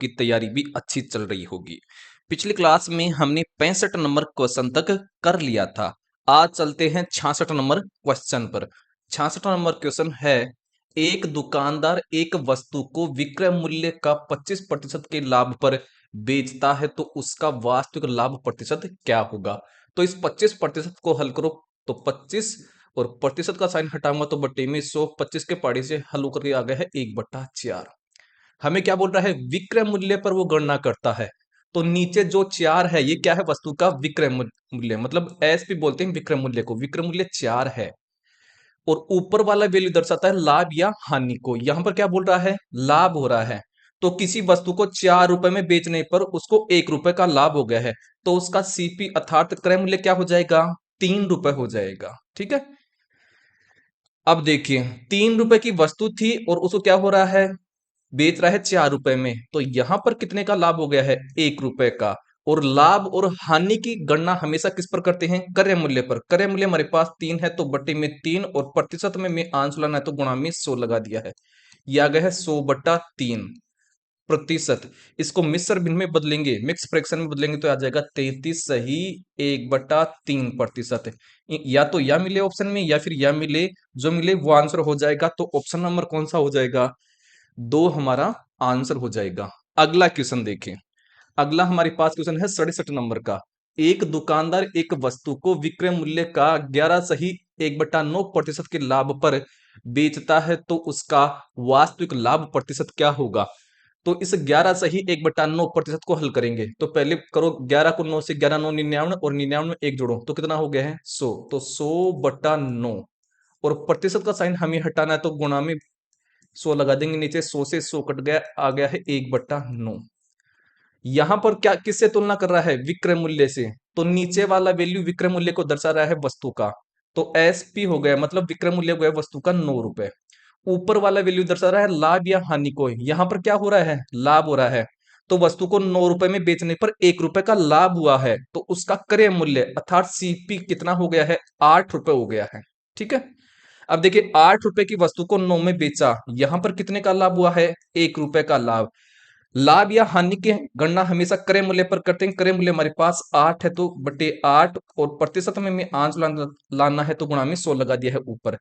आपकी तैयारी भी अच्छी चल रही होगी। पिछली क्लास में हमने 65 नंबर क्वेश्चन तक कर लिया था। आज चलते हैं 66 नंबर क्वेश्चन पर। 66 नंबर क्वेश्चन है, एक दुकानदार एक वस्तु को विक्रय मूल्य का 25% के लाभ पर बेचता है तो उसका वास्तविक लाभ प्रतिशत क्या होगा। तो इस 25% को हल करो तो 25 और प्रतिशत का साइन हटाऊंगा तो बट्टे में 100, 25 के पहाड़ी से हल होकर के आ गया है 1/4। हमें क्या बोल रहा है, विक्रय मूल्य पर वो गणना करता है। तो नीचे जो 4 है ये क्या है, वस्तु का विक्रय मूल्य, मतलब एस पी बोलते हैं विक्रय मूल्य को। विक्रय मूल्य 4 है और ऊपर वाला वैल्यू दर्शाता है लाभ या हानि को। यहां पर क्या बोल रहा है, लाभ हो रहा है। तो किसी वस्तु को 4 रुपए में बेचने पर उसको 1 रुपए का लाभ हो गया है, तो उसका सीपी अर्थात क्रय मूल्य क्या हो जाएगा, 3 रुपए हो जाएगा। ठीक है, अब देखिए 3 रुपए की वस्तु थी और उसको क्या हो रहा है, बेच रहा है 4 रुपए में, तो यहां पर कितने का लाभ हो गया है, 1 रुपए का। और लाभ और हानि की गणना हमेशा किस पर करते हैं, क्रय मूल्य पर। क्रय मूल्य हमारे पास 3 है तो बट्टे में 3 और प्रतिशत में आंसर लाना है तो गुणा में 100 लगा दिया है। यह आ गया है 100/3 प्रतिशत। इसको मिश्र भिन्न में बदलेंगे, मिक्स फ्रैक्शन में बदलेंगे तो आ जाएगा 33 सही 1/3%। या तो या मिले ऑप्शन में या फिर या मिले, जो मिले वो आंसर हो जाएगा। तो ऑप्शन नंबर कौन सा हो जाएगा, 2 हमारा आंसर हो जाएगा। अगला क्वेश्चन देखें। अगला हमारे पास क्वेश्चन है 67 नंबर का। एक दुकानदार एक वस्तु को विक्रय मूल्य का 11 सही 1/9% के लाभ पर बेचता है तो उसका वास्तविक लाभ प्रतिशत क्या होगा। तो इस 11 सही 1/9% को हल करेंगे तो पहले करो 11 को 9 से, 11 9 99 और 99 में 1 जोड़ो तो कितना हो गया है 100। तो 100/9 और प्रतिशत का साइन हमें हटाना है तो गुणा में 100 लगा देंगे। नीचे 100 से 100 कट गया, आ गया है 1/9। यहां पर क्या किससे तुलना कर रहा है, विक्रय मूल्य से। तो नीचे वाला वैल्यू विक्रय मूल्य को दर्शा रहा है वस्तु का, तो एसपी हो गया, मतलब विक्रय मूल्य हो गया वस्तु का 9 रुपए। ऊपर वाला वैल्यू दर्शा रहा है लाभ या हानि को। यहां पर क्या हो रहा है, लाभ हो रहा है। तो वस्तु को 9 रुपए में बेचने पर 1 रुपए का लाभ हुआ है तो उसका क्रय मूल्य अर्थात सीपी कितना हो गया है, 8 रुपए हो गया है। ठीक है, अब देखिए 8 रुपए की वस्तु को 9 में बेचा, यहां पर कितने का लाभ हुआ है, 1 रुपए का लाभ। लाभ या हानि की गणना हमेशा क्रय मूल्य पर करते हैं। क्रय मूल्य हमारे पास 8 है तो बटे 8 और प्रतिशत में आंच लाना है तो गुणा में 100 लगा दिया है ऊपर।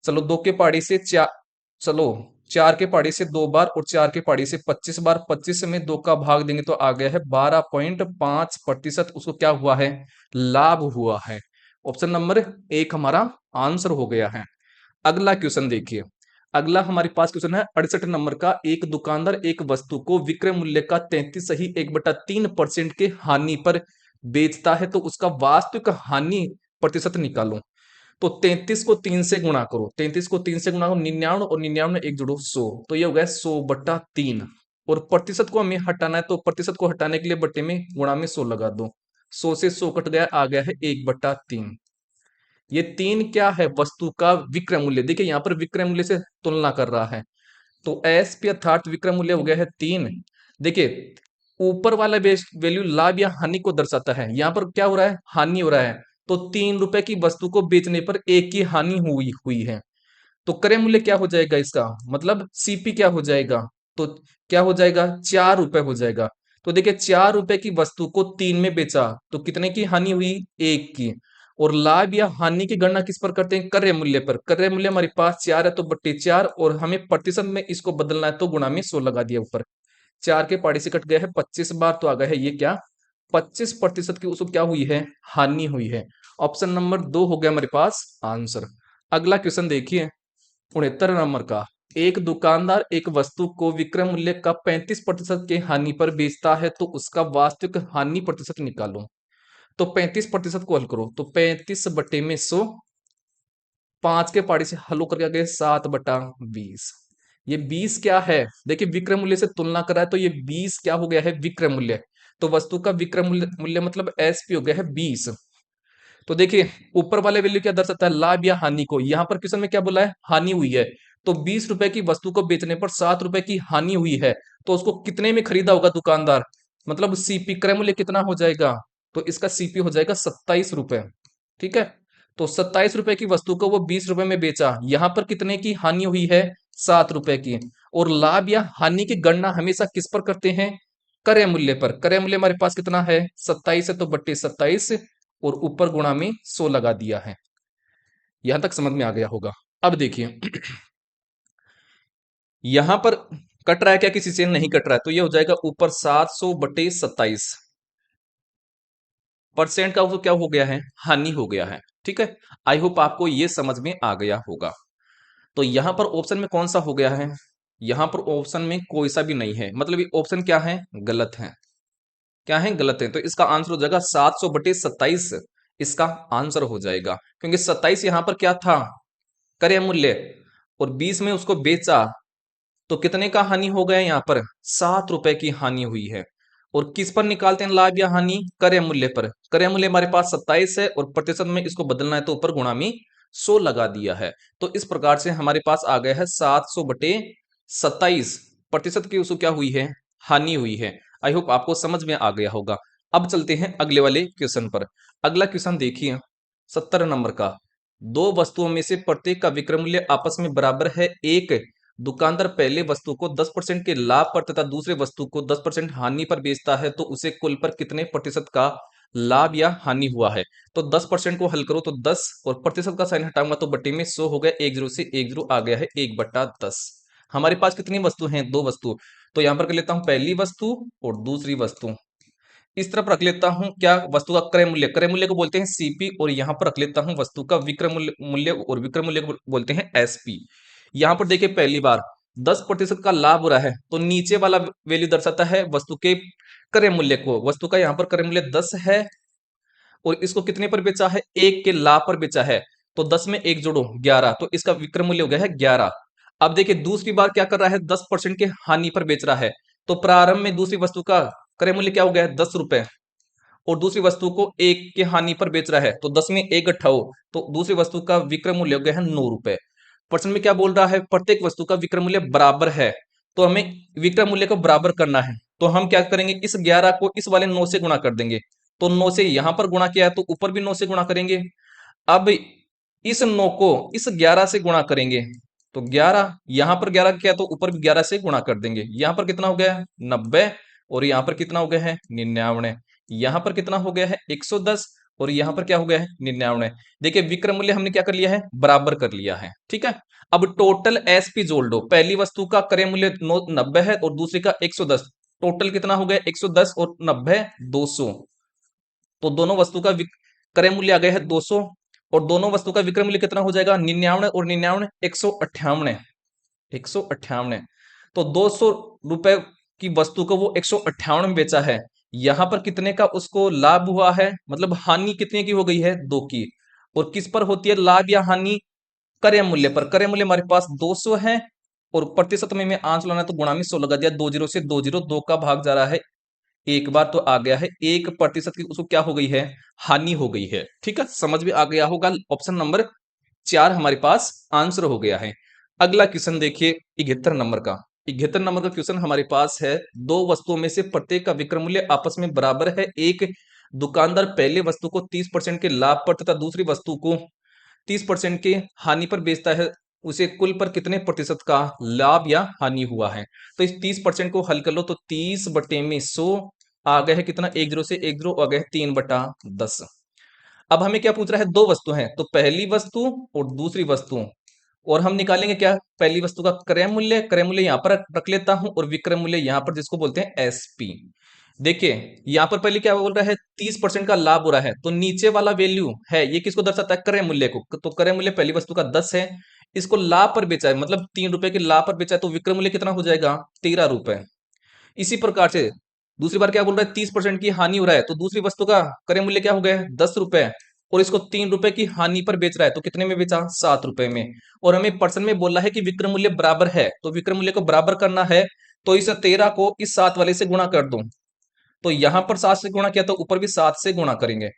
चलो 2 के पहाड़ी से 4, चलो 4 के पहाड़ी से 2 बार और 4 के पहाड़ी से 25 बार, 25 में 2 का भाग देंगे तो आ गया है 12.5%। उसको क्या हुआ है, लाभ हुआ है। ऑप्शन नंबर 1 हमारा आंसर हो गया है। अगला क्वेश्चन देखिए। अगला हमारे पास क्वेश्चन है 68 नंबर का। एक दुकानदार एक वस्तु को विक्रय मूल्य का 33 सही 1/3% के हानि पर बेचता है तो उसका वास्तविक हानि प्रतिशत निकालो। तो 33 को 3 से गुणा करो, 33 को 3 से गुणा करो 99 और 99 में 1 जोड़ो 100, तो ये हो गया 100/3। और प्रतिशत को हमें हटाना है तो प्रतिशत को हटाने के लिए बट्टे में गुणा में 100 लगा दो। 100 से 100 कट गया, आ गया है 1/3। ये 3 क्या है, वस्तु का विक्रय मूल्य। देखिए यहां पर विक्रय मूल्य से तुलना कर रहा है तो एसपी अर्थात विक्रय मूल्य हो गया है 3। देखिए ऊपर वाला वैल्यू लाभ या हानि को दर्शाता है, यहां पर क्या हो रहा है, हानि हो रहा है। तो 3 रुपए की वस्तु को बेचने पर 1 की हानि हुई हुई है तो क्रय मूल्य क्या हो जाएगा इसका, मतलब सीपी क्या हो जाएगा, तो क्या हो जाएगा, 4 रुपए हो जाएगा। तो देखिए 4 रुपए की वस्तु को 3 में बेचा तो कितने की हानि हुई, 1 की। और लाभ या हानि की गणना किस पर करते हैं, क्रय मूल्य पर। क्रय मूल्य हमारे पास 4 है तो बट्टे 4 और हमें प्रतिशत में इसको बदलना है तो गुणा में 100 लगा दिया ऊपर। 4 के पहाड़ी से कट गया है 25 बार तो आ गया है ये क्या, 25% की उसको क्या हुई है, हानि हुई है। ऑप्शन नंबर 2 हो गया हमारे पास आंसर। अगला क्वेश्चन देखिए 69 नंबर का। एक दुकानदार एक वस्तु को विक्रय मूल्य का 35% के हानि पर बेचता है तो उसका वास्तविक हानि प्रतिशत निकालो। तो 35% को हल करो तो 35/100, 5 के पहाड़ी से हल होकर गए 7/20। ये 20 क्या है, देखिए विक्रय मूल्य से तुलना कर रहा है तो ये 20 क्या हो गया है, विक्रय मूल्य। तो वस्तु का विक्रय मूल्य मतलब एसपी हो गया है 20। तो देखिए ऊपर वाले वैल्यू क्या दर्शाता है, लाभ या हानि को। यहां पर क्वेश्चन में क्या बोला है, हानि हुई है। तो 20 रुपए की वस्तु को बेचने पर 7 रुपए की हानि हुई है तो उसको कितने में खरीदा होगा दुकानदार, मतलब सीपी क्रय मूल्य कितना हो जाएगा, तो इसका सीपी हो जाएगा 27 रुपए। ठीक है, तो 27 रुपए की वस्तु को वो 20 रुपए में बेचा, यहां पर कितने की हानि हुई है, 7 रुपए की। और लाभ या हानि की गणना हमेशा किस पर करते हैं? क्रय मूल्य पर। क्रय मूल्य हमारे पास कितना है? 27 है, तो बट्टे 27 और ऊपर गुणा में 100 लगा दिया है। यहां तक समझ में आ गया होगा। अब देखिए यहां पर कट रहा है क्या? किसी से नहीं कट रहा है, तो ये हो जाएगा ऊपर 700 बटे 27 परसेंट का तो क्या हो गया है? हानि हो गया है। ठीक है, आई होप आपको ये समझ में आ गया होगा। तो यहां पर ऑप्शन में कौन सा हो गया है? यहां पर ऑप्शन में कोई सा भी नहीं है, मतलब ये ऑप्शन क्या है? गलत है। क्या है? गलत है। तो इसका आंसर हो जाएगा 700 बटे 27, इसका आंसर हो जाएगा, क्योंकि 27 यहां पर क्या था? क्रय मूल्य, और 20 में उसको बेचा, तो कितने का हानि हो गया? यहाँ पर 7 रुपए की हानि हुई है। और किस पर निकालते हैं लाभ या हानि? क्रय मूल्य पर। क्रय मूल्य हमारे पास 27 है और प्रतिशत में इसको बदलना है, तो ऊपर गुणा में 100 लगा दिया है। तो इस प्रकार से हमारे पास आ गया है 700 बटे 27 प्रतिशत की उसको क्या हुई है? हानि हुई है। आई होप आपको समझ में आ गया होगा। अब चलते हैं अगले वाले क्वेश्चन पर। अगला क्वेश्चन देखिए 70 नंबर का। दो वस्तुओं में से प्रत्येक का विक्रय मूल्य आपस में बराबर है। एक दुकानदार पहले वस्तु को 10% के लाभ पर तथा दूसरे वस्तु को 10% हानि पर बेचता है, तो उसे कुल पर कितने प्रतिशत का लाभ या हानि हुआ है? तो 10% को हल करो तो 10, और प्रतिशत का साइन हटाऊंगा तो बट्टे में 100 हो गया, एक जीरो से एक जीरो आ गया है, 1/10। हमारे पास कितनी वस्तु हैं? दो वस्तु। तो यहां पर कर लेता हूं पहली वस्तु और दूसरी वस्तु। इस तरफ रख लेता हूं क्या? वस्तु का क्रय मूल्य, क्रय मूल्य को बोलते हैं सीपी, और यहां पर रख लेता हूं वस्तु का विक्रय मूल्य, और विक्रय मूल्य को बोलते हैं एसपी। यहां पर देखिए पहली बार 10% का लाभ हो रहा है, तो नीचे वाला वैल्यू दर्शाता है वस्तु के क्रय मूल्य को। वस्तु का यहां पर क्रय मूल्य 10 है, और इसको कितने पर बेचा है? 1 के लाभ पर बेचा है, तो 10 में 1 जोड़ो 11, तो इसका विक्रय मूल्य हो गया है 11। अब देखिए दूसरी बार क्या कर रहा है? 10% के हानि पर बेच रहा है, तो प्रारंभ में दूसरी वस्तु का क्रय मूल्य क्या हो गया है? 10 रुपए, और दूसरी वस्तु को 1 के हानि पर बेच रहा है, तो 10 में 1 अट्ठाओ, तो दूसरी वस्तु का विक्रय मूल्य हो गया है 9 रुपए। प्रश्न में क्या बोल रहा है? प्रत्येक वस्तु का विक्रय मूल्य बराबर है, तो हमें विक्रय मूल्य को बराबर करना है। तो हम क्या करेंगे? इस 11 को इस वाले 9 से गुणा कर देंगे, तो 9 से यहां पर गुणा किया है, तो ऊपर भी 9 से गुणा करेंगे। अब इस 9 को इस 11 से गुणा करेंगे, तो 11, यहां पर 11 किया तो ऊपर भी 11 से गुणा कर देंगे। यहां पर कितना हो गया है? 90, और यहां पर कितना हो गया है? 99। यहां पर कितना हो गया है? 110, और यहां पर क्या हो गया है? 99। देखिए विक्रय मूल्य हमने क्या कर लिया है? बराबर कर लिया है। ठीक है, अब टोटल एसपी जोड़ दो। पहली वस्तु का क्रय मूल्य 90 है और दूसरी का 110, टोटल कितना हो गया? 110 और 90 200, तो दोनों वस्तु का क्रय मूल्य आ गया है 200, और दोनों वस्तु का विक्रय मूल्य कितना हो जाएगा? 99 और 99 158, 158। तो 200 रुपए की वस्तु को वो 158 में बेचा है। यहां पर कितने का उसको लाभ हुआ है? मतलब हानि कितने की हो गई है? 2 की। और किस पर होती है लाभ या हानि? क्रय मूल्य पर। क्रय मूल्य हमारे पास 200 है, और प्रतिशत में आंसर लाना है, तो गुणा में 100 लगा दिया। 2 जीरो से 2 जीरो, 2 का भाग जा रहा है एक बार, तो आ गया है 1% की उसको क्या हो गई है? हानि हो गई है। ठीक है, समझ में आ गया होगा। ऑप्शन नंबर 4 हमारे पास आंसर हो गया है। अगला क्वेश्चन देखिए 71 नंबर का। 71 नंबर का क्वेश्चन हमारे पास है, दो वस्तुओं में से प्रत्येक का विक्रय मूल्य आपस में बराबर है। एक दुकानदार पहले वस्तु को 30% के लाभ पर तथा दूसरी वस्तु को 30% के हानि पर बेचता है, उसे कुल पर कितने प्रतिशत का लाभ या हानि हुआ है? तो इस 30% को हल कर लो, तो 30 बटे में 100 आ गया है कितना? 1 जीरो से 1 जीरो आ गया है 3/10। अब हमें क्या पूछ रहा है? दो वस्तु हैं, तो पहली वस्तु और दूसरी वस्तु, और हम निकालेंगे क्या? पहली वस्तु का क्रय मूल्य। क्रय मूल्य यहां पर रख लेता हूं, और विक्रय मूल्य यहां पर जिसको बोलते हैं एसपी। देखिए यहां पर पहले क्या बोल रहा है? 30% का लाभ हो रहा है, तो नीचे वाला वैल्यू है ये किसको दर्शाता है? क्रय मूल्य को। तो क्रय मूल्य पहली वस्तु का 10 है, इसको लाभ पर बेचा है, मतलब 3 रुपए के लाभ पर बेचा है, तो विक्रय मूल्य कितना हो जाएगा? 13 रुपए। इसी प्रकार से दूसरी बार क्या बोल रहा है? 30% की हानि हो रहा है, तो दूसरी वस्तु का क्रय मूल्य क्या हो गया है? 10 रुपए, और इसको 3 रुपए की हानि पर बेच रहा है, तो कितने में बेचा? 7 रुपए में। और हमें पर्सन में बोला है कि विक्रय मूल्य बराबर है, तो विक्रय मूल्य को बराबर करना है, तो इस 13 को इस 7 वाले से गुणा कर दो। तो यहां पर 7 से गुणा किया, तो ऊपर भी 7 से गुणा करेंगे।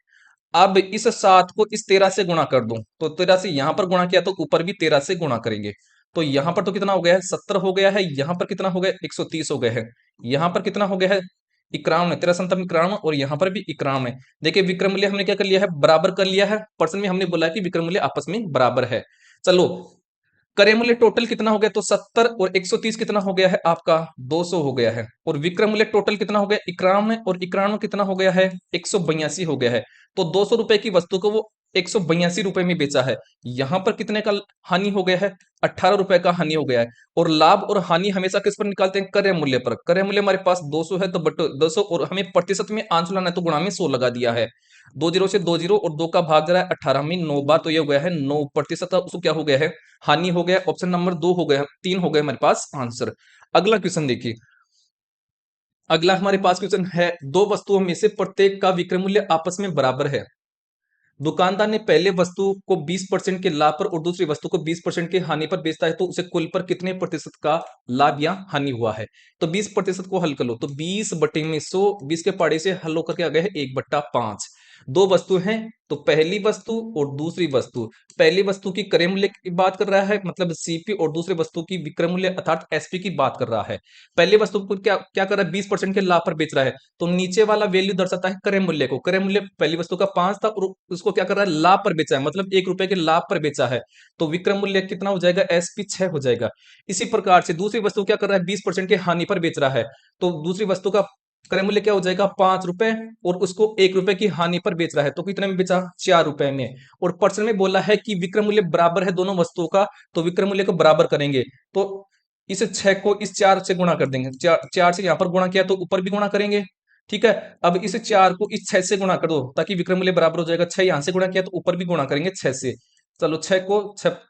अब इस 7 को इस 13 से गुणा कर दो, तो 13 से यहां पर गुणा किया, तो ऊपर भी 13 से गुणा करेंगे। तो यहां पर तो कितना हो गया है? 70 हो गया है। यहां पर कितना हो गया? 130 हो गए हैं। यहां पर कितना हो गया है? 91, 13 91, और यहां पर भी 91। देखिए विक्रय मूल्य हमने क्या कर लिया है? बराबर कर लिया है। पर्सन में हमने बोला है कि विक्रय मूल्य आपस में बराबर है। चलो क्रय मूल्य टोटल कितना हो गया, तो 70 और 130 कितना हो गया है आपका, 200 हो गया है। और विक्रय मूल्य टोटल कितना हो गया, 91, और 91 कितना हो गया है, 182 हो गया है। तो 200 रुपए की वस्तु को वो 182 रुपए में बेचा है। यहां पर कितने का हानि हो गया है, 18 रुपए का हानि हो गया है। और लाभ और हानि हमेशा किस पर निकालते हैं, क्रय मूल्य पर। क्रय मूल्य हमारे पास 200 है, तो बटो 200, और हमें प्रतिशत में आंसर लाना है, तो गुणा में 100 लगा दिया है। 2 जीरो से 2 जीरो, और 2 का भाग जा रहा है 18 में 9 बार, तो ये हो गया है 9%। उसको क्या हो गया है, हानि हो गया। ऑप्शन नंबर 2 हो गया, 3 हो गए हमारे पास आंसर। अगला क्वेश्चन देखिए। अगला हमारे पास क्वेश्चन है, दो वस्तुओं में से प्रत्येक का विक्रय मूल्य आपस में बराबर है। दुकानदार ने पहले वस्तु को 20% के लाभ पर और दूसरी वस्तु को 20% के हानि पर बेचता है, तो उसे कुल पर कितने प्रतिशत का लाभ या हानि हुआ है। तो 20% को हल कर लो, तो 20 बटे में 100, 20 के पाड़े से हल होकर के आ गया है 1/5। दो वस्तु हैं, तो पहली वस्तु और दूसरी वस्तु। पहली वस्तु की क्रय मूल्य की बात कर रहा है, मतलब सीपी, और दूसरी वस्तु की विक्रय मूल्य अर्थात एसपी की बात कर रहा है। पहली वस्तु को क्या क्या कर रहा है, 20% के लाभ पर बेच रहा है, तो नीचे वाला वैल्यू दर्शाता है क्रय मूल्य को। क्रय मूल्य पहली वस्तु का 5 था, और उसको क्या कर रहा है, लाभ पर बेचा है, मतलब 1 रुपए के लाभ पर बेचा है। तो विक्रय मूल्य कितना हो जाएगा, एसपी 6 हो जाएगा। इसी प्रकार से दूसरी वस्तु क्या कर रहा है, 20% के हानि पर बेच रहा है, तो दूसरी वस्तु का क्रय मूल्य क्या हो जाएगा, 5 रुपए, और उसको 1 रुपए की हानि पर बेच रहा है, तो कितने में बेचा, 4 रुपए में। और प्रश्न में बोला है कि विक्रय मूल्य बराबर है दोनों वस्तुओं का, तो विक्रय मूल्य को बराबर करेंगे। तो इस 6 को इस 4 से गुणा कर देंगे, 4 से यहां पर गुणा किया तो ऊपर भी गुणा करेंगे। ठीक है। अब इस 4 को इस 6 से गुणा कर दो, ताकि विक्रय मूल्य बराबर हो जाएगा। 6 यहां से गुणा किया तो ऊपर भी गुणा करेंगे 6 से। चलो 6 को 6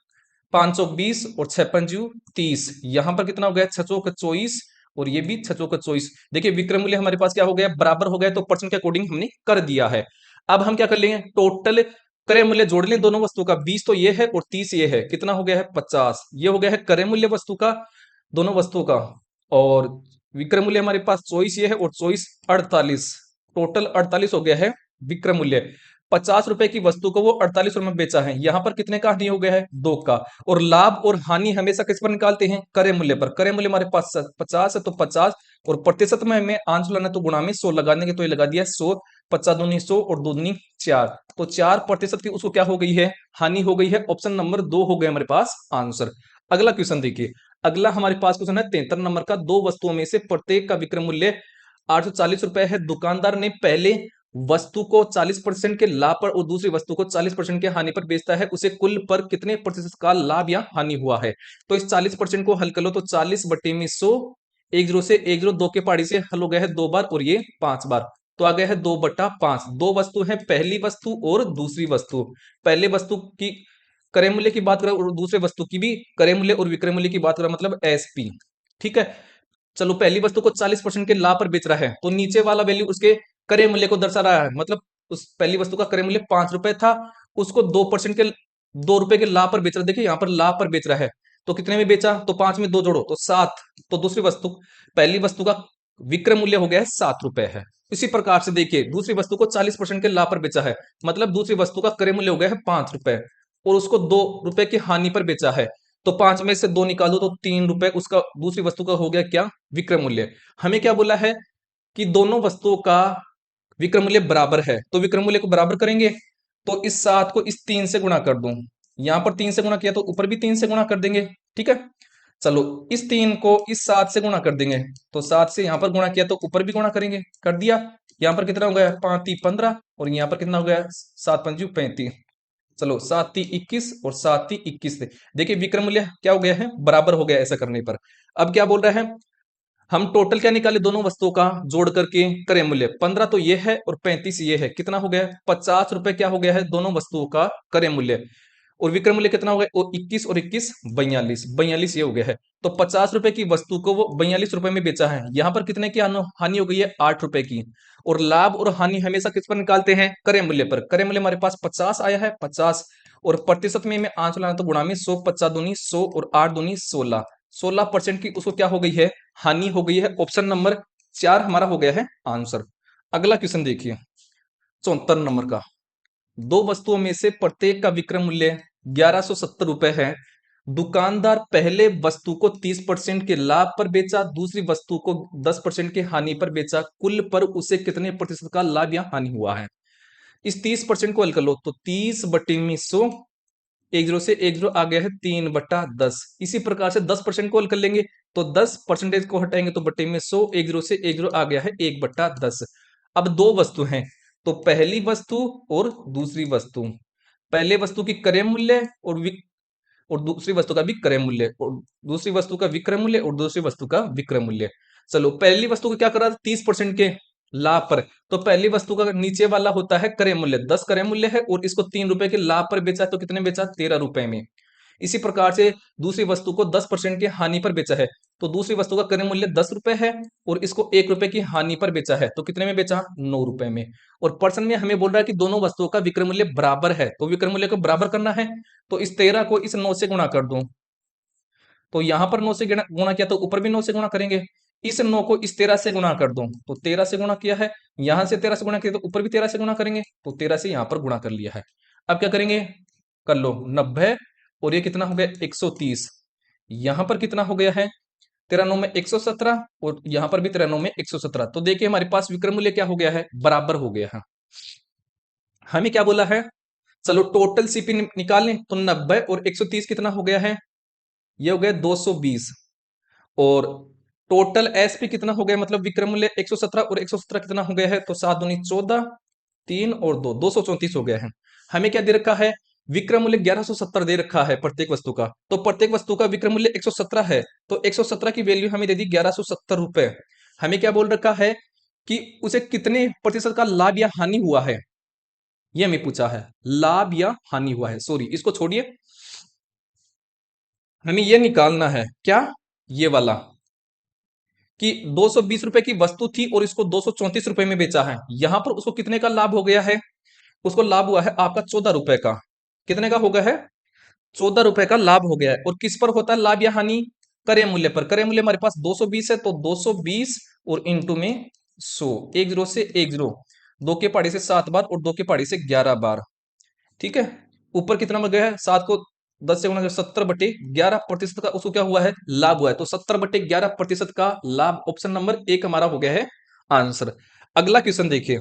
520, और 6 पंजू 30, यहां पर कितना हो गया, 6 चौक 24, और ये भी 6 चौक 24। देखिए विक्रय मूल्य हमारे पास क्या हो गया, बराबर हो गया, तो परसेंट के अकॉर्डिंग हमने कर दिया है। अब हम क्या कर लेंगे, टोटल क्रय मूल्य जोड़ लें दोनों वस्तुओं का। 20 तो ये है और 30 ये है, कितना हो गया है, 50। ये हो गया है क्रय मूल्य वस्तु का, दोनों वस्तुओं का। और विक्रय मूल्य हमारे पास 24 ये है, और 24 48, टोटल 48 हो गया है विक्रय मूल्य। 50 रुपए की वस्तु को वो 48 रुपए में बेचा है, यहां पर कितने का हानि हो गया है, 2 का। और लाभ और हानि हमेशा किस पर निकालते हैं, क्रय मूल्य पर। क्रय मूल्य हमारे पास 50 है, तो 50, और प्रतिशत में हमें आंसर लाना है, तो गुणा में 100 लगा देंगे, तो ये लगा दिया 100। 50 दूनी 100, और 2 दूनी 4, तो 4% की उसको क्या हो गई है, हानि हो गई है। ऑप्शन नंबर 2 हो गया हमारे पास आंसर। अगला क्वेश्चन देखिए। अगला हमारे पास क्वेश्चन है 73 नंबर का, दो वस्तुओं में से प्रत्येक का विक्रय मूल्य 840 रुपए है। दुकानदार ने पहले वस्तु को 40% के लाभ पर और दूसरी वस्तु को 40% के हानि पर बेचता है, उसे कुल पर कितने प्रतिशत का लाभ या हानि हुआ है। तो इस 40% को हल कर लो, तो 40 बटे में 100, 10 से 10, 2 के पहाड़ी से हल हो गया है 2 बार, और ये 5 बार, तो आ गया है 2/5। दो वस्तु है, पहली वस्तु और दूसरी वस्तु। पहले वस्तु की क्रय मूल्य की बात करें, और दूसरे वस्तु की भी क्रय मूल्य और विक्रय मूल्य की बात करें, मतलब एसपी। ठीक है। चलो पहली वस्तु को 40% के लाभ पर बेच रहा है, तो नीचे वाला वैल्यू उसके क्रय मूल्य को दर्शा रहा है, मतलब उस पहली वस्तु का क्रय मूल्य 5 रुपए था, उसको 2% के 2 रुपए के लाभ पर बेच रहा है। देखिए यहाँ पर लाभ पर बेच रहा है, तो कितने में बेचा, तो 5 में 2 जोड़ो तो 7। तो दूसरी वस्तु, पहली वस्तु का विक्रय मूल्य हो गया है 7 रुपए है। इसी प्रकार से देखिए दूसरी वस्तु को 40% के लाभ पर बेचा है, मतलब दूसरी वस्तु का क्रय मूल्य हो गया है 5 रुपए, और उसको 2 रुपए की हानि पर बेचा है। तो 5 में से 2 निकाल दो, तो 3 रुपए उसका दूसरी वस्तु का हो गया क्या, विक्रय मूल्य। हमें क्या बोला है कि दोनों वस्तुओं का विक्रय मूल्य बराबर है, तो विक्रय मूल्य को बराबर करेंगे। तो इस 7 को इस 3 से गुणा कर दूं, यहां पर 3 से गुणा किया तो ऊपर भी 3 से गुणा कर देंगे। ठीक है। चलो इस 3 को इस 7 से गुणा कर देंगे, तो 7 से यहां पर गुणा किया तो ऊपर भी गुणा करेंगे, कर दिया। यहां पर कितना हो गया, 5×3 = 15, और यहां पर कितना हो गया, 7×5 = 35। चलो 7×3 = 21, और 7×3 = 21 थे। देखिए विक्रय मूल्य क्या हो गया है, बराबर हो गया ऐसा करने पर। अब क्या बोल रहा है, हम टोटल क्या निकाले दोनों वस्तुओं का जोड़ करके, क्रय मूल्य 15 तो ये है और 35 ये है, कितना हो गया, 50 रुपए क्या हो गया है दोनों वस्तुओं का क्रय मूल्य। और विक्रय मूल्य कितना हो गया, और 21 और 21 42, 42 ये हो गया है। तो 50 रुपए की वस्तु को वो 42 रुपए में बेचा है, यहां पर कितने की हानि हो गई है, 8 रुपए की। और लाभ और हानि हमेशा किस पर निकालते हैं, क्रय मूल्य पर। क्रय मूल्य हमारे पास 50 आया है, 50, और प्रतिशत में आंसर लाना, तो गुणा में 100, 50 दूनी 100, और 8 दूनी 16, 16% की उसको क्या हो गई है, हानि हो गई है। ऑप्शन नंबर 4 हमारा हो गया है आंसर। अगला क्वेश्चन देखिए 74 नंबर का, दो वस्तुओं में से प्रत्येक का विक्रय मूल्य 1170 रुपए है। दुकानदार पहले वस्तु को 30% के लाभ पर बेचा, दूसरी वस्तु को 10% के हानि पर बेचा, कुल पर उसे कितने प्रतिशत का लाभ या हानि हुआ है। इस 30% को हल कर लो, तो 30 बटे में 100, एक जीरो से एक जीरो आ गया है 3/10। इसी प्रकार से 10% को हल कर लेंगे, तो 10% को हटाएंगे तो बटे में 100, एक जीरो से एक जीरो आ गया है 1/10। अब दो वस्तु हैं, तो पहली वस्तु और दूसरी वस्तु, पहले वस्तु की क्रय मूल्य और दूसरी वस्तु का भी क्रय मूल्य, और दूसरी वस्तु का विक्रय मूल्य और दूसरी वस्तु का विक्रय मूल्य। चलो पहली वस्तु को क्या कर रहा था, 30% के लाभ पर, तो पहली वस्तु का नीचे वाला होता है क्रय मूल्य, 10 क्रय मूल्य है और इसको 3 रुपए के लाभ पर बेचा, तो कितने बेचा, 13 रुपए में। इसी प्रकार से दूसरी वस्तु को 10% की हानि पर बेचा है, तो दूसरी वस्तु का क्रय मूल्य 10 रुपए है और इसको 1 रुपए की हानि पर बेचा है, तो कितने में बेचा, 9 रुपए में। और पर्सन में हमें बोल रहा है कि दोनों वस्तुओं का विक्रय मूल्य बराबर है, तो विक्रय मूल्य को बराबर करना है, तो इस 13 को इस 9 से गुणा कर दूं, तो यहां पर 9 से गुणा किया तो ऊपर भी 9 से गुणा करेंगे, इस 9 को इस 13 से गुणा कर दूं, तो 13 से गुणा किया है, यहां से 13 से गुणा किया तो ऊपर भी 13 से गुणा करेंगे, तो 13 से यहां पर गुणा कर लिया है। अब क्या करेंगे, कर लो 90, और ये कितना हो गया 130, यहां पर कितना हो गया है 93 में 117, और यहां पर भी 93 में 117, तो देखिए हमारे पास विक्रय मूल्य क्या हो गया है, बराबर हो गया है। हमें क्या बोला है, चलो टोटल सीपी निकाल लें, तो 90 और 130 कितना हो गया है, ये हो गया 220, और टोटल एसपी कितना हो गया, मतलब विक्रय मूल्य 117 और 117 कितना हो गया है, तो 7 दूनी 14, 3 और 2 234 हो गया है। हमें क्या दे रखा है, विक्रय मूल्य 1170 दे रखा है प्रत्येक वस्तु का, तो प्रत्येक वस्तु का विक्रय मूल्य 117 है, तो 117 की वैल्यू हमें दे दी 1170 रुपए। हमें क्या बोल रखा है कि उसे कितने प्रतिशत का लाभ या हानि हुआ है, ये हमें पूछा है, लाभ या हानि हुआ है, सॉरी इसको छोड़िए, हमें ये निकालना है क्या, ये वाला, कि 220 रुपए की वस्तु थी और इसको 234 रुपए में बेचा है, यहां पर उसको कितने का लाभ हो गया है, उसको लाभ हुआ है आपका 14 रुपए का, कितने का हो गया है, 14 रुपए का लाभ हो गया है। और किस पर होता है लाभ या हानि, क्रय मूल्य पर, क्रय मूल्य हमारे पास 220 है, तो 220 और इंटू में 100, एक जीरो से एक जीरो, दो के पहाड़ी से 7 बार और दो के पहाड़ी से 11 बार, ठीक है। ऊपर कितना बढ़ गया है, 7 को 10 से गुणा, 70/11% का उसको क्या हुआ है, लाभ हुआ है, तो 70/11% का लाभ, ऑप्शन नंबर 1 हमारा हो गया है आंसर। अगला क्वेश्चन देखिए,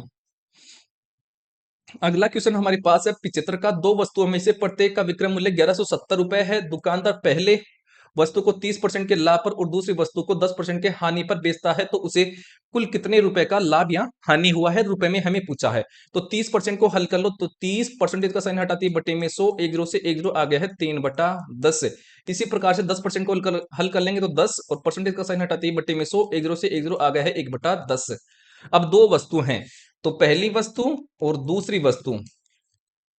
अगला क्वेश्चन हमारे पास है 75 का, दो वस्तुओं में से प्रत्येक का विक्रय मूल्य 1170 रुपए है, दुकानदार पहले वस्तु को 30% के लाभ पर और दूसरी वस्तु को 10% के हानि पर बेचता है, तो उसे कुल कितने रुपए का लाभ या हानि हुआ है, रुपए में हमें पूछा है। तो 30% को हल कर लो, तो 30% का साइन हटाती है बटे में 100, एक जीरो से एक जीरो आ गया है 3/10। इसी प्रकार से 10% को हल कर लेंगे तो 10, और परसेंटेज का साइन हटाती है बटे में 100, एक जीरो से एक जीरो आ गया है 1/10। अब दो वस्तु हैं, तो पहली वस्तु और दूसरी वस्तु,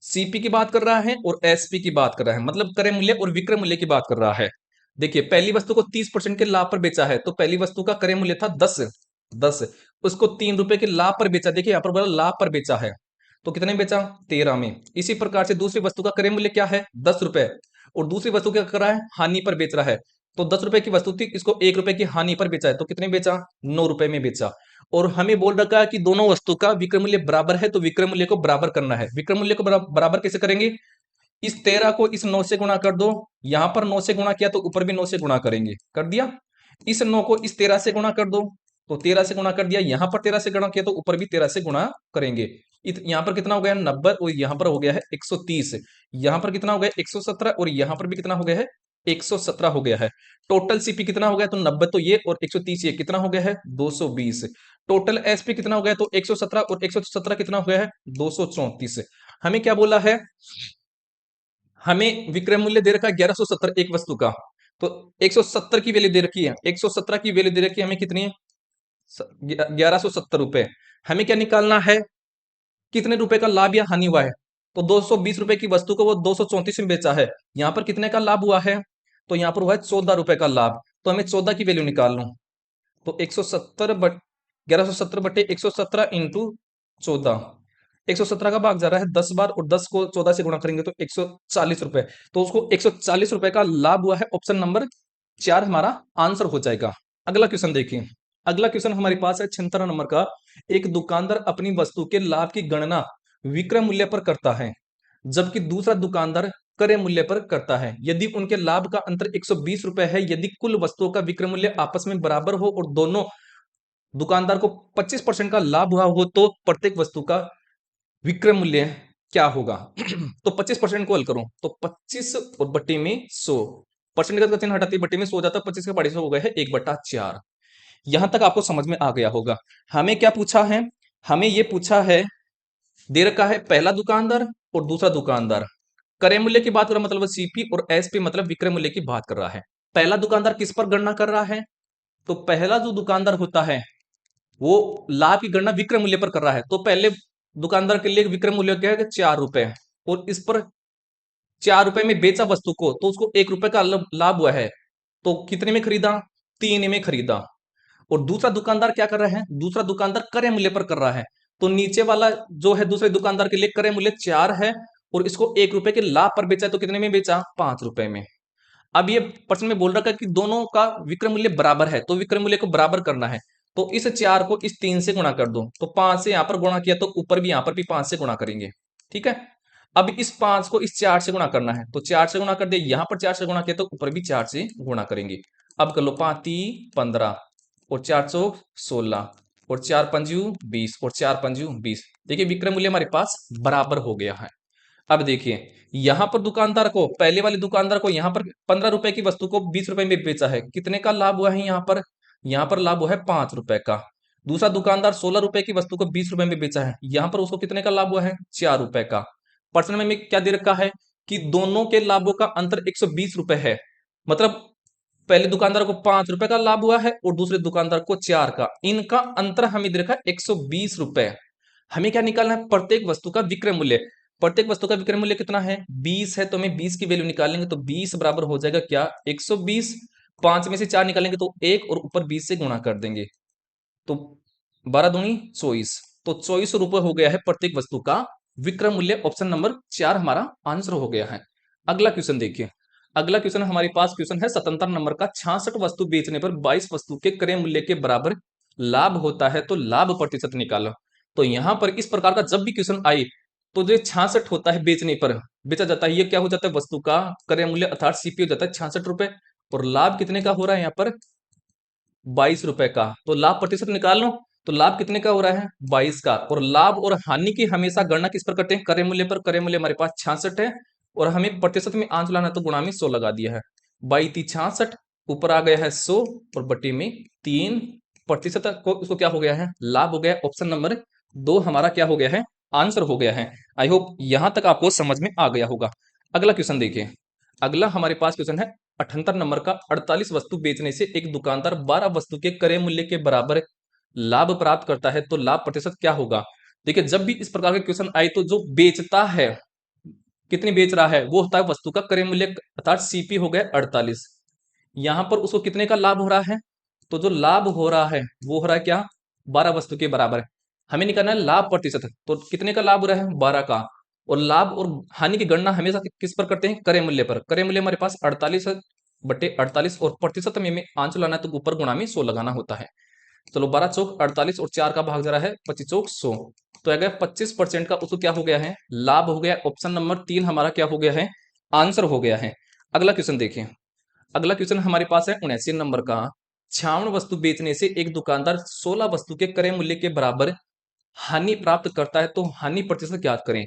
सीपी की बात कर रहा है और एसपी की बात कर रहा है, मतलब क्रय मूल्य और विक्रय मूल्य की बात कर रहा है। देखिए पहली वस्तु को 30% के लाभ पर बेचा है, तो पहली वस्तु का क्रय मूल्य था 10, उसको 3 रुपए के लाभ पर बेचा, देखिए यहां पर बोला लाभ पर बेचा है, तो कितने में बेचा, 13 में। इसी प्रकार से दूसरी वस्तु का क्रय मूल्य क्या है, 10 रुपए, और दूसरी वस्तु क्या कर रहा है, हानि पर बेच रहा है, तो 10 रुपए की वस्तु थी, इसको 1 रुपए की हानि पर बेचा है, तो कितने में बेचा, 9 रुपए में बेचा। और हमें बोल रखा है कि दोनों वस्तु का विक्रय मूल्य बराबर है, तो विक्रय मूल्य को बराबर करना है। विक्रय मूल्य को बराबर कैसे करेंगे, इस 13 को इस 9 से गुणा कर दो, यहां पर 9 से गुणा किया तो ऊपर भी 9 से गुणा करेंगे, कर दिया। इस 9 को इस 13 से गुणा कर दो, तो 13 से गुणा कर दिया, यहां पर 13 से गुणा किया तो ऊपर भी 13 से गुणा करेंगे। यहां पर कितना हो गया 90, और यहां पर हो गया है 130, यहां पर कितना हो गया 117, और यहां पर भी कितना हो गया है 117 हो गया है। टोटल सीपी कितना हो गया, तो 90 तो ये और 130 ये, कितना हो गया है 220। टोटल एसपी कितना हो गया, तो 117 और 117 कितना हो गया है 234। हमें क्या बोला है, हमें विक्रय मूल्य दे रखा है 1170 एक वस्तु का, तो 170 की वैल्यू दे रखी है, 117 की वैल्यू दे रखी है हमें कितनी है, 1170 रुपए। हमें क्या निकालना है, कितने रुपए का लाभ या हानि हुआ है, तो 220 रुपए की वस्तु को वो 234 में बेचा है, यहां पर कितने का लाभ हुआ है, तो यहां पर हुआ है 14 रुपए का लाभ, तो हमें 14 की वैल्यू निकाल लो, तो 170 बट 1170/117 इंटू 14, 117 का भाग जा रहा है 10 बार, और 10 को 14 से गुणा करेंगे तो 140 रुपए, तो उसको 140 रुपए का लाभ हुआ है, ऑप्शन नंबर 4 हमारा आंसर हो जाएगा। अगला क्वेश्चन देखिए, अगला क्वेश्चन हमारे पास है 76 नंबर का, एक दुकानदार अपनी वस्तु के लाभ की गणना विक्रय मूल्य पर करता है, जबकि दूसरा दुकानदार क्रय मूल्य पर करता है। यदि उनके लाभ का अंतर 120 रुपए है, यदि कुल वस्तुओं का विक्रय मूल्य आपस में बराबर हो और दोनों दुकानदार को 25% का लाभ हुआ हो, तो प्रत्येक वस्तु का विक्रय मूल्य क्या होगा? तो 25% को हल करो तो 25 और बट्टे में 100%, का चिन्ह हटाती बट्टे में 100 जाता है, 25 के पढ़े से हो गए है 1/4। यहां तक आपको समझ में आ गया होगा। हमें क्या पूछा है? हमें यह पूछा है, दे रखा है पहला दुकानदार और दूसरा दुकानदार, क्रय मूल्य की बात कर रहा मतलब सीपी, और एसपी मतलब विक्रय मूल्य की बात कर रहा है। पहला दुकानदार किस पर गणना कर रहा है? तो पहला जो दुकानदार होता है वो लाभ की गणना विक्रय मूल्य पर कर रहा है। तो पहले दुकानदार के लिए विक्रय मूल्य क्या है? 4 रुपए, और इस पर 4 रुपए में बेचा वस्तु को, तो उसको 1 रुपए का लाभ हुआ है। तो कितने में खरीदा? 3 में खरीदा। और दूसरा दुकानदार क्या कर रहा है? दूसरा दुकानदार क्रय मूल्य पर कर रहा है। तो नीचे वाला जो है दूसरे दुकानदार के लिए क्रय मूल्य 4 है, और इसको 1 रुपए के लाभ पर बेचा है, तो कितने में बेचा? 5 रुपए में। अब ये प्रश्न में बोल रखा है कि दोनों का विक्रय मूल्य बराबर है, तो विक्रय मूल्य को बराबर करना है। तो इस 4 को इस 3 से गुणा कर दो, तो 5 से यहां पर गुणा किया तो ऊपर भी यहां पर भी 5 से गुणा करेंगे। ठीक है। अब इस 5 को इस 4 से गुणा करना है, तो 4 से गुणा कर दिया, यहां पर 4 से गुणा किया तो ऊपर भी 4 से गुणा करेंगे। अब कर लो 5 3 15, और 4 चौक 16, और 4 पंजू 20, और 4 पंजू 20। देखिए विक्रय मूल्य हमारे पास बराबर हो गया है। अब देखिए यहां पर दुकानदार को, पहले वाले दुकानदार को यहां पर 15 रुपए की वस्तु को 20 रुपए में बेचा है, कितने का लाभ हुआ है यहाँ पर? यहाँ पर लाभ हुआ है 5 रुपए का। दूसरा दुकानदार 16 रुपए की वस्तु को 20 रुपए में बेचा है, यहां पर उसको कितने का लाभ हुआ है? 4 रुपए का। पर्सन में क्या दे रखा है कि दोनों के लाभों का अंतर 120 रुपए है। मतलब पहले दुकानदार को 5 रुपए का लाभ हुआ है और दूसरे दुकानदार को 4 का, इनका अंतर हमें दे रखा है 120 रुपए। हमें क्या निकालना है? प्रत्येक वस्तु का विक्रय मूल्य। प्रत्येक वस्तु का विक्रय मूल्य कितना है? 20 है, तो हमें 20 की वैल्यू निकालेंगे, तो 20 बराबर हो जाएगा क्या? 120। 5 में से 4 निकालेंगे तो 1, और ऊपर 20 से गुणा कर देंगे, तो 12 दूनी 24, तो 24 रुपए हो गया है प्रत्येक वस्तु का विक्रय मूल्य। ऑप्शन नंबर 4 हमारा आंसर हो गया है। अगला क्वेश्चन देखिए। अगला क्वेश्चन हमारे पास क्वेश्चन है 77 नंबर का, 66 वस्तु बेचने पर 22 वस्तु के क्रय मूल्य के बराबर लाभ होता है, तो लाभ प्रतिशत निकालो। तो यहां पर इस प्रकार का जब भी क्वेश्चन आए, तो जो 66 होता है बेचने पर बेचा जाता है, ये क्या हो जाता है? वस्तु का क्रय मूल्य अर्थात सीपी हो जाता है 66 रुपए, और लाभ कितने का हो रहा है यहाँ पर? 22 रुपए का। तो लाभ प्रतिशत निकाल लो, तो लाभ कितने का हो रहा है? 22 का। और लाभ और हानि की हमेशा गणना किस पर करते हैं? क्रय मूल्य पर। क्रय मूल्य हमारे पास 66 है, और हमें प्रतिशत में आंसर लाना है, तो गुणा में 100 लगा दिया है। 22×3 = 66, ऊपर आ गया है 100, और बट्टी में 3 प्रतिशत को, उसको क्या हो गया है? लाभ हो गया। ऑप्शन नंबर 2 हमारा क्या हो गया है? आंसर हो गया है। आई होप यहां तक आपको समझ में आ गया होगा। अगला क्वेश्चन देखिए। अगला हमारे पास क्वेश्चन है 78 नंबर का, 48 वस्तु बेचने से एक दुकानदार 12 वस्तु के क्रय मूल्य के बराबर लाभ प्राप्त करता है, तो लाभ प्रतिशत क्या होगा? देखिए जब भी इस प्रकार के क्वेश्चन आए, तो जो बेचता है, कितनी बेच रहा है, वो होता है वस्तु का क्रय मूल्य, अर्थात सीपी हो गया 48। यहां पर उसको कितने का लाभ हो रहा है? तो जो लाभ हो रहा है वो हो रहा है क्या? 12 वस्तु के बराबर। हमें निकालना है लाभ प्रतिशत, तो कितने का लाभ हो रहा है? 12 का। और लाभ और हानि की गणना हमेशा किस पर करते हैं? क्रय मूल्य पर। क्रय मूल्य हमारे पास 48/48, और प्रतिशत में आंसर लाना है, तो ऊपर गुणा में 100 लगाना होता है। चलो 12 चौक 48, और 4 का भाग जा रहा है 25 चौक 100, तो आ गया 25% का, उसको क्या हो गया है? लाभ हो गया। ऑप्शन नंबर 3 हमारा क्या हो गया है? आंसर हो गया है। अगला क्वेश्चन देखिए। अगला क्वेश्चन हमारे पास है 79 नंबर का, 56 वस्तु बेचने से एक दुकानदार 16 वस्तु के क्रय मूल्य के बराबर हानि प्राप्त करता है, तो हानि प्रतिशत ज्ञात करें।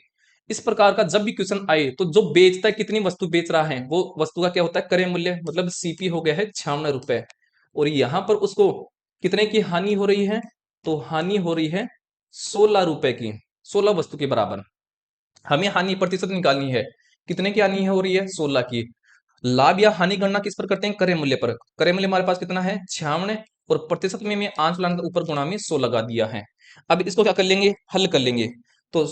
इस प्रकार का जब भी क्वेश्चन आए, तो जो बेचता है, कितनी वस्तु बेच रहा है, वो वस्तु का क्या होता है? क्रय मूल्य, मतलब सीपी हो गया है 96 रुपए, और यहां पर उसको कितने की हानि हो रही है? तो हानि हो रही है 16 रुपए की, 16 वस्तु के बराबर। हमें हानि प्रतिशत निकालनी है, कितने की हानि हो रही है? 16 की। लाभ या हानि गणना किस पर करते हैं? क्रय मूल्य पर। क्रय मूल्य हमारे पास कितना है? 96, और प्रतिशत में आंसर लाने के ऊपर गुणा में 100 लगा दिया है। अब इसको क्या कर लेंगे? हल कर लेंगे। तो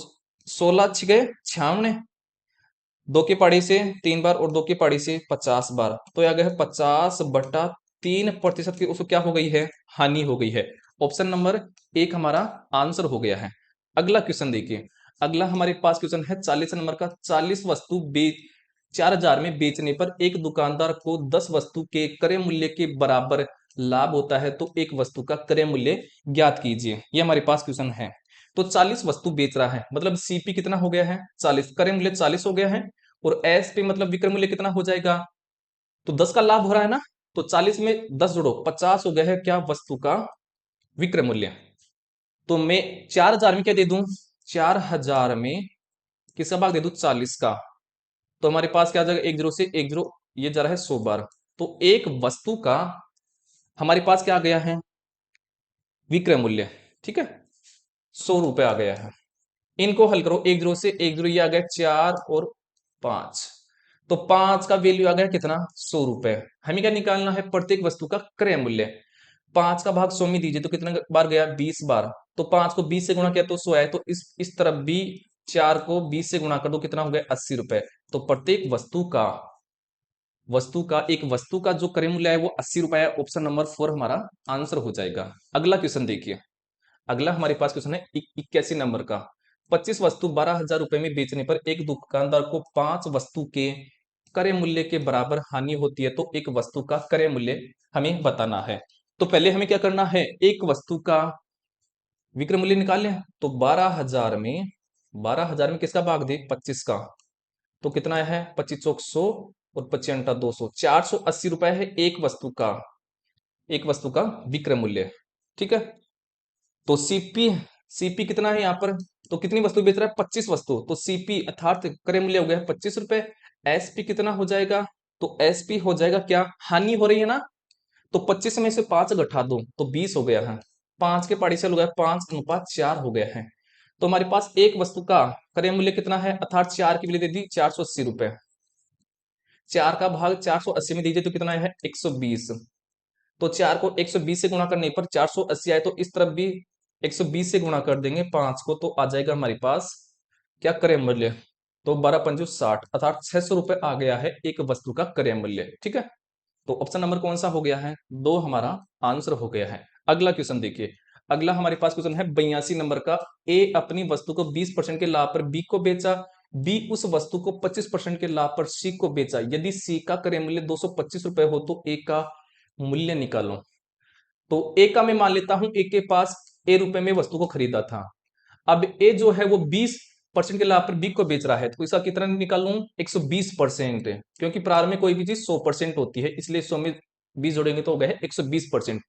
16 6 96, 2 की पारी से 3 बार, और 2 की पारी से 50 बार, तो आ गया है 50/3% की उसको क्या हो गई है? हानि हो गई है। ऑप्शन नंबर 1 हमारा आंसर हो गया है। अगला क्वेश्चन देखिए। अगला हमारे पास क्वेश्चन है 40 नंबर का, 40 वस्तु 4000 में बेचने पर एक दुकानदार को 10 वस्तु के क्रय मूल्य के बराबर लाभ होता है, तो एक वस्तु का क्रय मूल्य ज्ञात कीजिए। ये हमारे पास क्वेश्चन है। तो 40 वस्तु बेच रहा है, मतलब सीपी कितना हो गया है? 40, क्रय मूल्य 40 हो गया है, और एस पे मतलब विक्रय मूल्य कितना हो जाएगा? तो 10 का लाभ हो रहा है ना, तो 40 में 10 जोड़ो, 50 हो गया है क्या? वस्तु का विक्रय मूल्य। तो मैं 4000 में क्या दे दूं? 4000 में किसका भाग दे दूं, 40 का। तो हमारे पास क्या आ जाएगा, 1 0 से 1 0, ये जा रहा है 100 बार। तो एक वस्तु का हमारे पास क्या आ गया है, विक्रय मूल्य, ठीक है, 100 रुपए आ गया है। इनको हल करो, 1 0 से 1 0, ये आ गया 4 और 5। तो 5 का वैल्यू आ गया कितना, 100 रुपए। हमें क्या निकालना है, प्रत्येक वस्तु का क्रय मूल्य। 5 का भाग 100 में दीजिए तो कितना बार गया, 20 बार। तो 5 को 20 से गुणा किया तो 100 आया। तो इस तरफ भी 4 को 20 से गुणा कर दो, कितना हो गया, 80 रुपए। तो प्रत्येक वस्तु का एक वस्तु का जो क्रय मूल्य है वो 80 रुपए है। ऑप्शन नंबर 4 हमारा आंसर हो जाएगा। अगला क्वेश्चन देखिए। अगला हमारे पास क्वेश्चन है 81 नंबर का। 25 वस्तु 12,000 रुपए में बेचने पर एक दुकानदार को 5 वस्तु के क्रय मूल्य के बराबर हानि होती है। तो एक वस्तु का क्रय मूल्य हमें बताना है। तो पहले हमें क्या करना है, एक वस्तु का विक्रय मूल्य निकाल लें। तो 12,000 में किसका भाग दे, 25 का। तो कितना है, 25 चौक 100 और 25 अंटा 200, 480 रुपए है एक वस्तु का विक्रय मूल्य, ठीक है। तो सीपी कितना है यहाँ पर, तो कितनी वस्तु बेच रहा है, 25 वस्तु। तो सीपी अर्थात क्रय मूल्य हो गया 25 रुपए। एसपी कितना हो जाएगा, तो एसपी हो जाएगा क्या, हानि हो रही है ना, तो 25 में से 5 घटा दो तो 20 हो गया है। 5 के पार्टिशन हो गया, 5:4 हो गया है। तो हमारे पास एक वस्तु का क्रय मूल्य कितना है, अर्थात 4 की वैल्यू दे दी 480 रुपए। 4 का भाग 480 में दीजिए तो कितना है, 120। तो 4 को 120 से गुणा करने पर 480 आए। तो इस तरफ भी 120 से गुणा कर देंगे 5 को, तो आ जाएगा हमारे पास क्या, क्रय मूल्य। तो 12 पंजू 60, अर्थात 600 रुपए आ गया है एक वस्तु का क्रय मूल्य, ठीक है। तो ऑप्शन नंबर कौन सा हो गया है, 2 हमारा आंसर हो गया है। अगला क्वेश्चन देखिए। अगला हमारे पास क्वेश्चन है 82 नंबर का। ए अपनी वस्तु को 20% के लाभ पर बी को बेचा। बी उस वस्तु को 25% के लाभ पर सी को बेचा। यदि सी का क्रय मूल्य 225 रुपए हो तो ए का मूल्य निकालो। तो ए का मैं मान लेता हूं, ए के पास ए रुपए में वस्तु को खरीदा था। अब ए जो है वो 20% के लाभ पर बी को बेच रहा है। तो इसका कितना निकालूं, 120%, क्योंकि प्रारंभ में कोई भी चीज 100% होती है, इसलिए 100 में 20 जोड़ेंगे तो हो गया है 120%।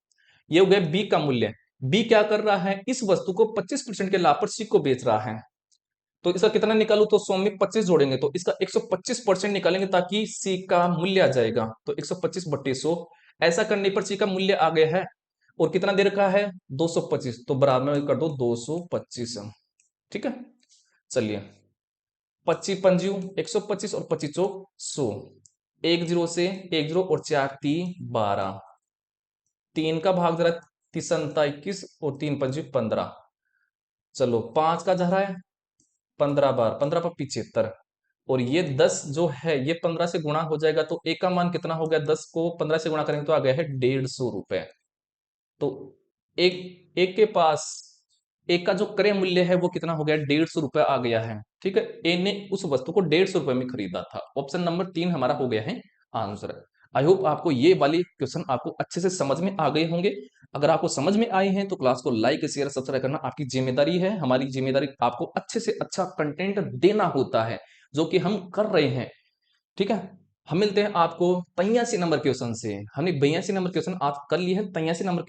ये हो गया बी का मूल्य। बी क्या कर रहा है, इस वस्तु को 25% के लाभ पर सी को बेच रहा है। तो इसका कितना निकालू, तो 100 में 25 जोड़ेंगे तो इसका 125% निकालेंगे ताकि सी का मूल्य आ जाएगा। तो 125/100, ऐसा करने पर सी का मूल्य आ गया है। और कितना दे रखा है, 225, तो बराबर में कर दो 225, ठीक है। चलिए, 25 पंजू 125 और 25 चौक 100, 1 0 से 1 0 और 4 3 12, 3 का भाग जरा 3 21 और 3 पंजी 15। चलो 5 का जा रहा है 15 बार, 15 पर 75। और ये 10 जो है ये 15 से गुणा हो जाएगा। तो एक का मान कितना हो गया, 10 को 15 से गुणा करेंगे तो आ गया है 150 रुपए। तो एक एक के पास एक का जो क्रय मूल्य है वो कितना हो गया, 150 रुपए आ गया है, ठीक है। ए ने उस वस्तु को 150 रुपए में खरीदा था। ऑप्शन नंबर 3 हमारा हो गया है आंसर। आई होप आपको ये वाले क्वेश्चन आपको अच्छे से समझ में आ गए होंगे। अगर आपको समझ में आए हैं तो क्लास को लाइक शेयर सब्सक्राइब करना आपकी जिम्मेदारी है। हमारी जिम्मेदारी आपको अच्छे से अच्छा कंटेंट देना होता है, जो कि हम कर रहे हैं, ठीक है। हम मिलते हैं आपको 83 नंबर क्वेश्चन से। हमने 82 नंबर क्वेश्चन आज कर लिए हैं, 83 नंबर क्वेश्चन